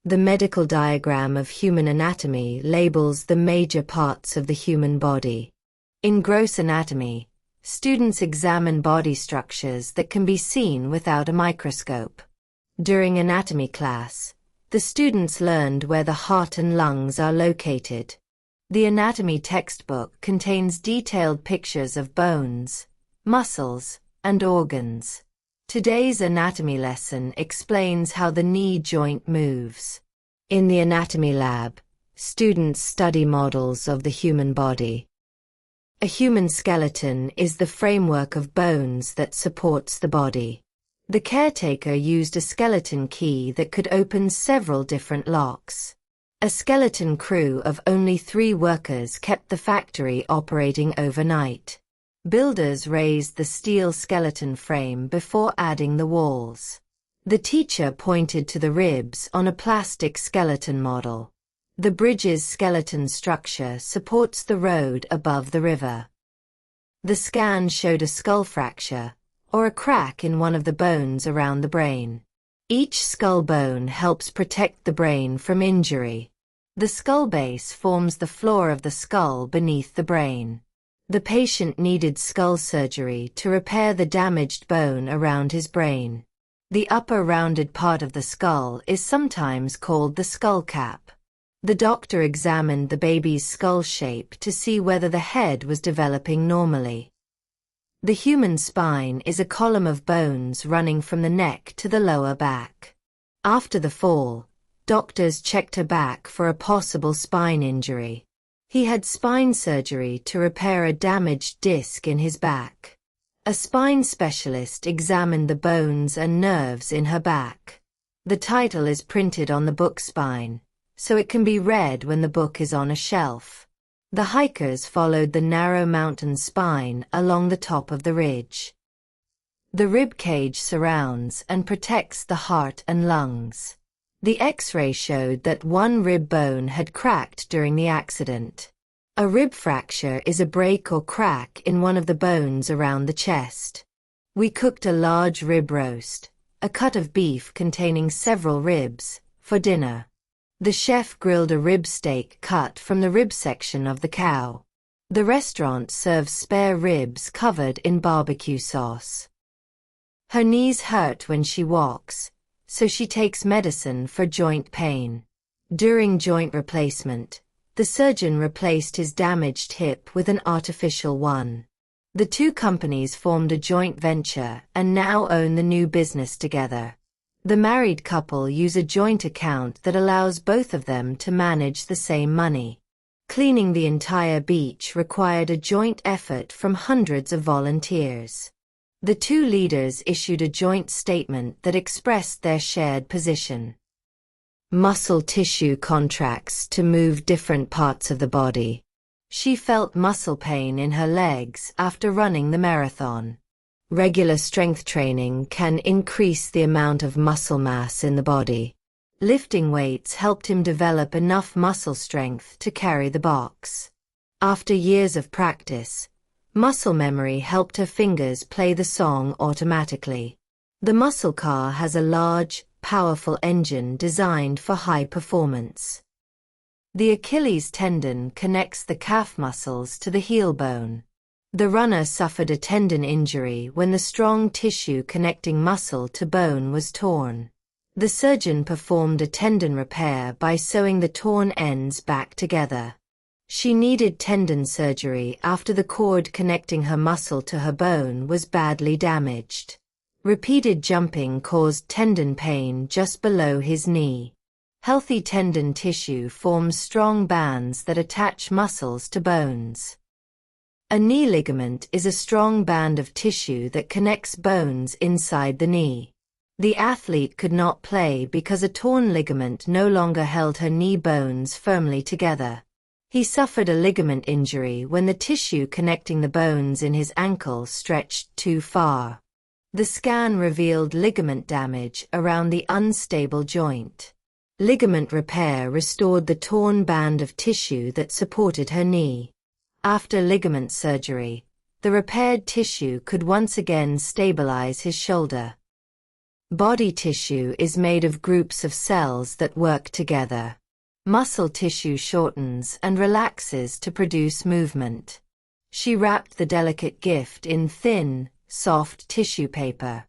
The medical diagram of human anatomy labels the major parts of the human body. In gross anatomy, students examine body structures that can be seen without a microscope. During anatomy class, the students learned where the heart and lungs are located. The anatomy textbook contains detailed pictures of bones, muscles, and organs. Today's anatomy lesson explains how the knee joint moves. In the anatomy lab, students study models of the human body. A human skeleton is the framework of bones that supports the body. The caretaker used a skeleton key that could open several different locks. A skeleton crew of only 3 workers kept the factory operating overnight. Builders raised the steel skeleton frame before adding the walls. The teacher pointed to the ribs on a plastic skeleton model. The bridge's skeleton structure supports the road above the river. The scan showed a skull fracture, or a crack in one of the bones around the brain. Each skull bone helps protect the brain from injury. The skull base forms the floor of the skull beneath the brain. The patient needed skull surgery to repair the damaged bone around his brain. The upper rounded part of the skull is sometimes called the skull cap. The doctor examined the baby's skull shape to see whether the head was developing normally. The human spine is a column of bones running from the neck to the lower back. After the fall, doctors checked her back for a possible spine injury. He had spine surgery to repair a damaged disc in his back. A spine specialist examined the bones and nerves in her back. The title is printed on the book spine, so it can be read when the book is on a shelf. The hikers followed the narrow mountain spine along the top of the ridge. The rib cage surrounds and protects the heart and lungs. The X-ray showed that one rib bone had cracked during the accident. A rib fracture is a break or crack in one of the bones around the chest. We cooked a large rib roast, a cut of beef containing several ribs, for dinner. The chef grilled a rib steak cut from the rib section of the cow. The restaurant serves spare ribs covered in barbecue sauce. Her knees hurt when she walks, so she takes medicine for joint pain. During joint replacement, the surgeon replaced his damaged hip with an artificial one. The 2 companies formed a joint venture and now own the new business together. The married couple use a joint account that allows both of them to manage the same money. Cleaning the entire beach required a joint effort from hundreds of volunteers. The 2 leaders issued a joint statement that expressed their shared position. Muscle tissue contracts to move different parts of the body. She felt muscle pain in her legs after running the marathon. Regular strength training can increase the amount of muscle mass in the body. Lifting weights helped him develop enough muscle strength to carry the box. After years of practice, muscle memory helped her fingers play the song automatically. The muscle car has a large, powerful engine designed for high performance. The Achilles tendon connects the calf muscles to the heel bone. The runner suffered a tendon injury when the strong tissue connecting muscle to bone was torn. The surgeon performed a tendon repair by sewing the torn ends back together. She needed tendon surgery after the cord connecting her muscle to her bone was badly damaged. Repeated jumping caused tendon pain just below his knee. Healthy tendon tissue forms strong bands that attach muscles to bones. A knee ligament is a strong band of tissue that connects bones inside the knee. The athlete could not play because a torn ligament no longer held her knee bones firmly together. He suffered a ligament injury when the tissue connecting the bones in his ankle stretched too far. The scan revealed ligament damage around the unstable joint. Ligament repair restored the torn band of tissue that supported her knee. After ligament surgery, the repaired tissue could once again stabilize his shoulder. Body tissue is made of groups of cells that work together. Muscle tissue shortens and relaxes to produce movement. She wrapped the delicate gift in thin, soft tissue paper.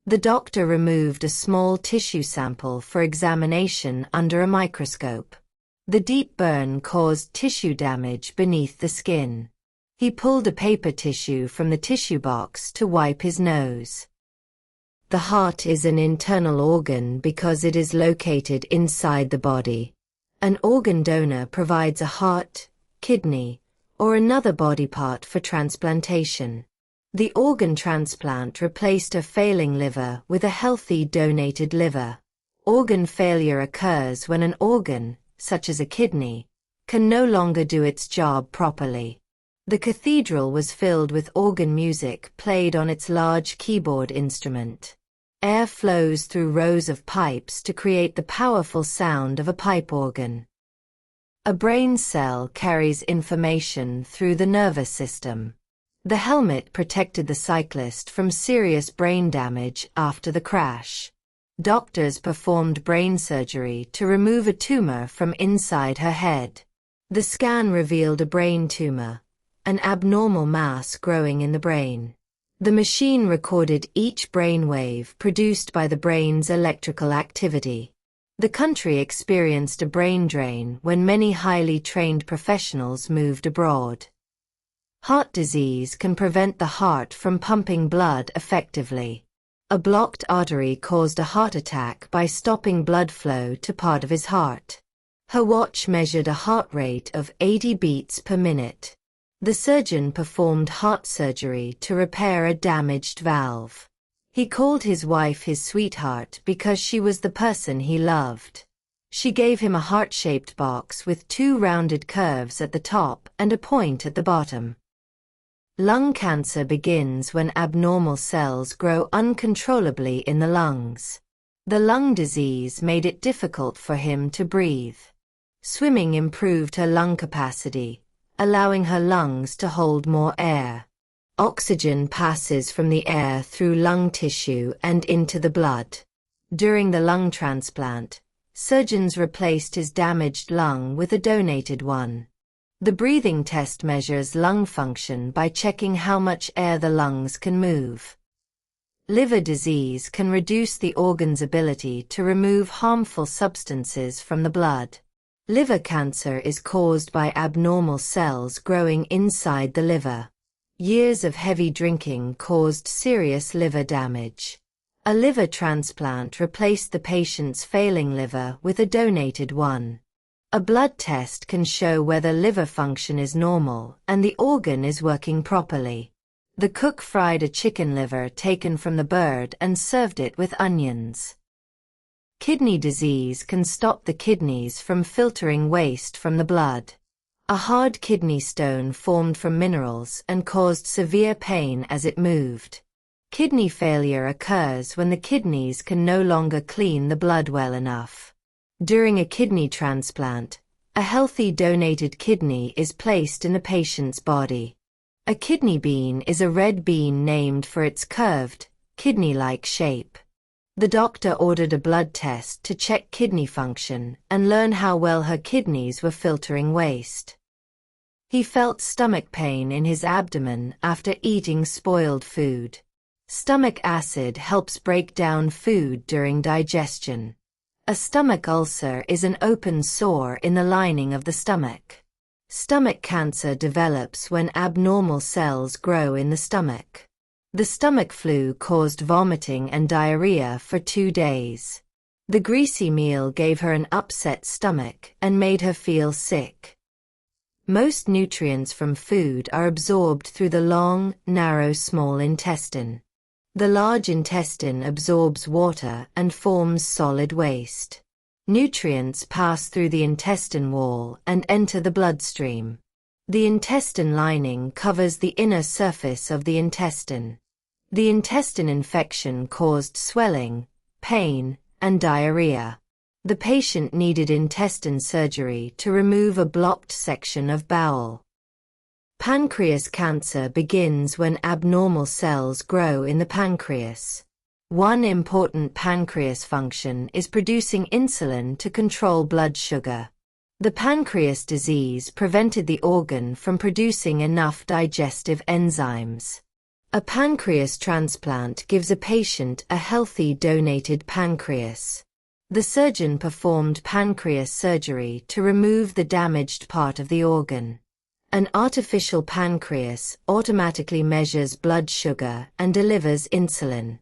The doctor removed a small tissue sample for examination under a microscope. The deep burn caused tissue damage beneath the skin. He pulled a paper tissue from the tissue box to wipe his nose. The heart is an internal organ because it is located inside the body. An organ donor provides a heart, kidney, or another body part for transplantation. The organ transplant replaced a failing liver with a healthy donated liver. Organ failure occurs when an organ, such as a kidney, can no longer do its job properly. The cathedral was filled with organ music played on its large keyboard instrument. Air flows through rows of pipes to create the powerful sound of a pipe organ. A brain cell carries information through the nervous system. The helmet protected the cyclist from serious brain damage after the crash. Doctors performed brain surgery to remove a tumor from inside her head. The scan revealed a brain tumor, an abnormal mass growing in the brain. The machine recorded each brain wave produced by the brain's electrical activity. The country experienced a brain drain when many highly trained professionals moved abroad. Heart disease can prevent the heart from pumping blood effectively. A blocked artery caused a heart attack by stopping blood flow to part of his heart. Her watch measured a heart rate of 80 beats per minute. The surgeon performed heart surgery to repair a damaged valve. He called his wife his sweetheart because she was the person he loved. She gave him a heart-shaped box with two rounded curves at the top and a point at the bottom. Lung cancer begins when abnormal cells grow uncontrollably in the lungs. The lung disease made it difficult for him to breathe. Swimming improved her lung capacity, allowing her lungs to hold more air. Oxygen passes from the air through lung tissue and into the blood. During the lung transplant, surgeons replaced his damaged lung with a donated one. The breathing test measures lung function by checking how much air the lungs can move. Liver disease can reduce the organ's ability to remove harmful substances from the blood. Liver cancer is caused by abnormal cells growing inside the liver. Years of heavy drinking caused serious liver damage. A liver transplant replaced the patient's failing liver with a donated one. A blood test can show whether liver function is normal and the organ is working properly. The cook fried a chicken liver taken from the bird and served it with onions. Kidney disease can stop the kidneys from filtering waste from the blood. A hard kidney stone formed from minerals and caused severe pain as it moved. Kidney failure occurs when the kidneys can no longer clean the blood well enough. During a kidney transplant, a healthy donated kidney is placed in the patient's body. A kidney bean is a red bean named for its curved, kidney-like shape. The doctor ordered a blood test to check kidney function and learn how well her kidneys were filtering waste. He felt stomach pain in his abdomen after eating spoiled food. Stomach acid helps break down food during digestion. A stomach ulcer is an open sore in the lining of the stomach. Stomach cancer develops when abnormal cells grow in the stomach. The stomach flu caused vomiting and diarrhea for 2 days. The greasy meal gave her an upset stomach and made her feel sick. Most nutrients from food are absorbed through the long, narrow small intestine. The large intestine absorbs water and forms solid waste. Nutrients pass through the intestine wall and enter the bloodstream. The intestine lining covers the inner surface of the intestine. The intestine infection caused swelling, pain, and diarrhea. The patient needed intestine surgery to remove a blocked section of bowel. Pancreas cancer begins when abnormal cells grow in the pancreas. One important pancreas function is producing insulin to control blood sugar. The pancreas disease prevented the organ from producing enough digestive enzymes. A pancreas transplant gives a patient a healthy donated pancreas. The surgeon performed pancreas surgery to remove the damaged part of the organ. An artificial pancreas automatically measures blood sugar and delivers insulin.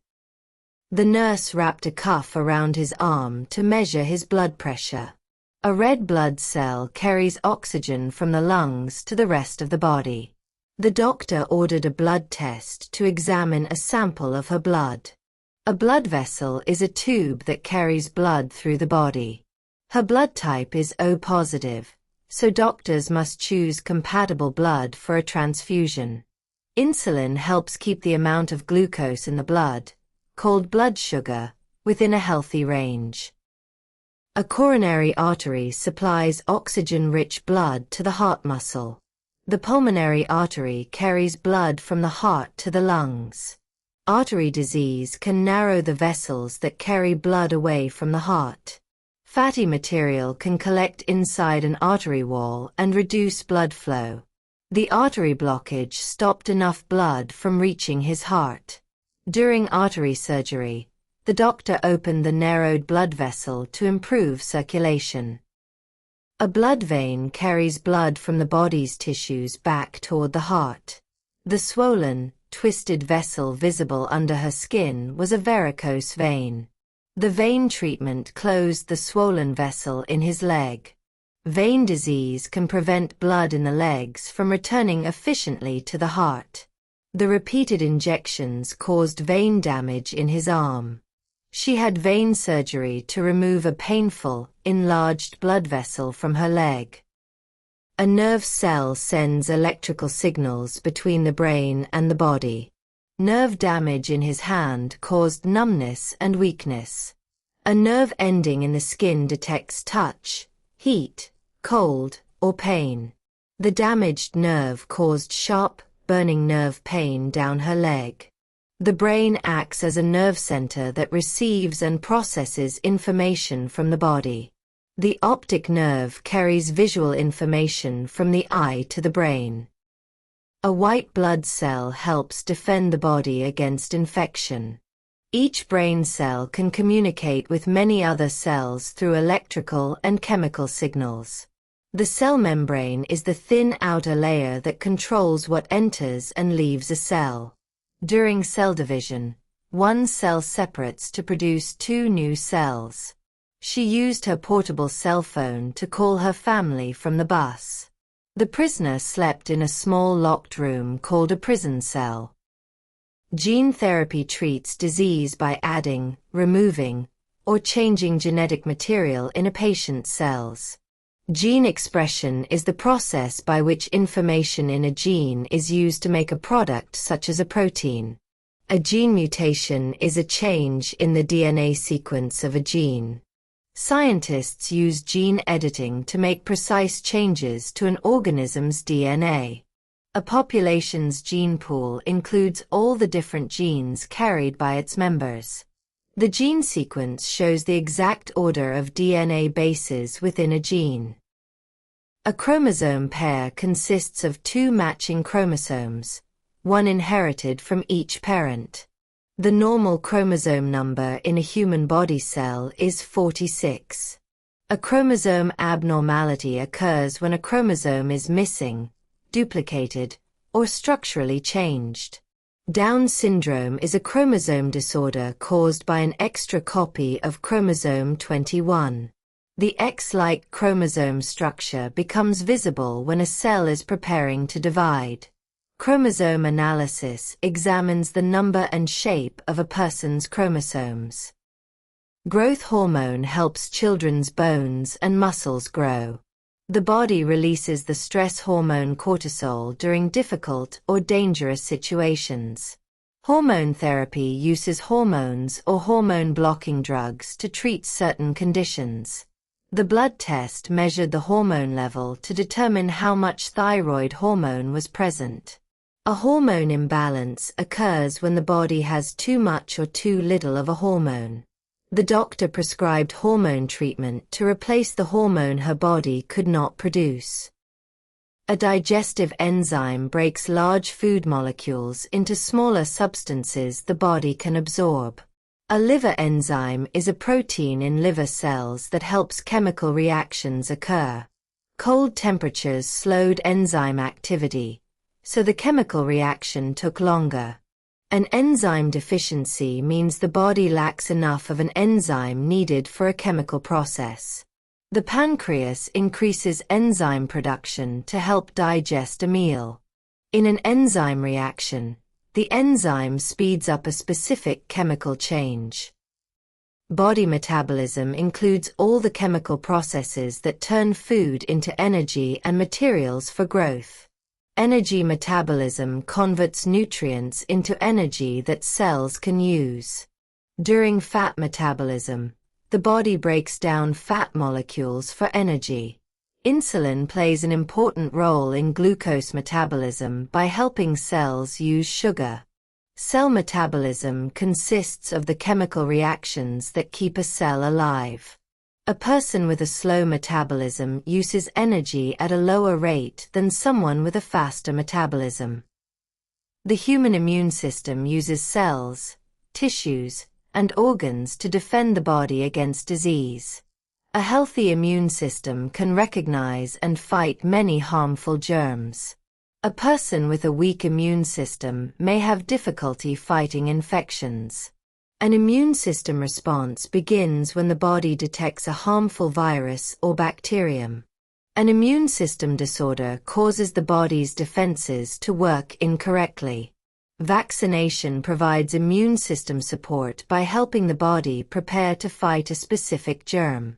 The nurse wrapped a cuff around his arm to measure his blood pressure. A red blood cell carries oxygen from the lungs to the rest of the body. The doctor ordered a blood test to examine a sample of her blood. A blood vessel is a tube that carries blood through the body. Her blood type is O positive, so doctors must choose compatible blood for a transfusion. Insulin helps keep the amount of glucose in the blood, called blood sugar, within a healthy range. A coronary artery supplies oxygen-rich blood to the heart muscle. The pulmonary artery carries blood from the heart to the lungs. Artery disease can narrow the vessels that carry blood away from the heart. Fatty material can collect inside an artery wall and reduce blood flow. The artery blockage stopped enough blood from reaching his heart. During artery surgery, the doctor opened the narrowed blood vessel to improve circulation. A blood vein carries blood from the body's tissues back toward the heart. The swollen, twisted vessel visible under her skin was a varicose vein. The vein treatment closed the swollen vessel in his leg. Vein disease can prevent blood in the legs from returning efficiently to the heart. The repeated injections caused vein damage in his arm. She had vein surgery to remove a painful, enlarged blood vessel from her leg. A nerve cell sends electrical signals between the brain and the body. Nerve damage in his hand caused numbness and weakness. A nerve ending in the skin detects touch, heat, cold, or pain. The damaged nerve caused sharp, burning nerve pain down her leg. The brain acts as a nerve center that receives and processes information from the body. The optic nerve carries visual information from the eye to the brain. A white blood cell helps defend the body against infection. Each brain cell can communicate with many other cells through electrical and chemical signals. The cell membrane is the thin outer layer that controls what enters and leaves a cell. During cell division, one cell separates to produce two new cells. She used her portable cell phone to call her family from the bus. The prisoner slept in a small locked room called a prison cell. Gene therapy treats disease by adding, removing, or changing genetic material in a patient's cells. Gene expression is the process by which information in a gene is used to make a product such as a protein. A gene mutation is a change in the DNA sequence of a gene. Scientists use gene editing to make precise changes to an organism's DNA. A population's gene pool includes all the different genes carried by its members. The gene sequence shows the exact order of DNA bases within a gene. A chromosome pair consists of two matching chromosomes, one inherited from each parent. The normal chromosome number in a human body cell is 46. A chromosome abnormality occurs when a chromosome is missing, duplicated, or structurally changed. Down syndrome is a chromosome disorder caused by an extra copy of chromosome 21. The X-like chromosome structure becomes visible when a cell is preparing to divide. Chromosome analysis examines the number and shape of a person's chromosomes. Growth hormone helps children's bones and muscles grow. The body releases the stress hormone cortisol during difficult or dangerous situations. Hormone therapy uses hormones or hormone-blocking drugs to treat certain conditions. The blood test measured the hormone level to determine how much thyroid hormone was present. A hormone imbalance occurs when the body has too much or too little of a hormone. The doctor prescribed hormone treatment to replace the hormone her body could not produce. A digestive enzyme breaks large food molecules into smaller substances the body can absorb. A liver enzyme is a protein in liver cells that helps chemical reactions occur. Cold temperatures slowed enzyme activity, so the chemical reaction took longer. An enzyme deficiency means the body lacks enough of an enzyme needed for a chemical process. The pancreas increases enzyme production to help digest a meal. In an enzyme reaction, the enzyme speeds up a specific chemical change. Body metabolism includes all the chemical processes that turn food into energy and materials for growth. Energy metabolism converts nutrients into energy that cells can use. During fat metabolism, the body breaks down fat molecules for energy. Insulin plays an important role in glucose metabolism by helping cells use sugar. Cell metabolism consists of the chemical reactions that keep a cell alive. A person with a slow metabolism uses energy at a lower rate than someone with a faster metabolism. The human immune system uses cells, tissues, and organs to defend the body against disease. A healthy immune system can recognize and fight many harmful germs. A person with a weak immune system may have difficulty fighting infections. An immune system response begins when the body detects a harmful virus or bacterium. An immune system disorder causes the body's defenses to work incorrectly. Vaccination provides immune system support by helping the body prepare to fight a specific germ.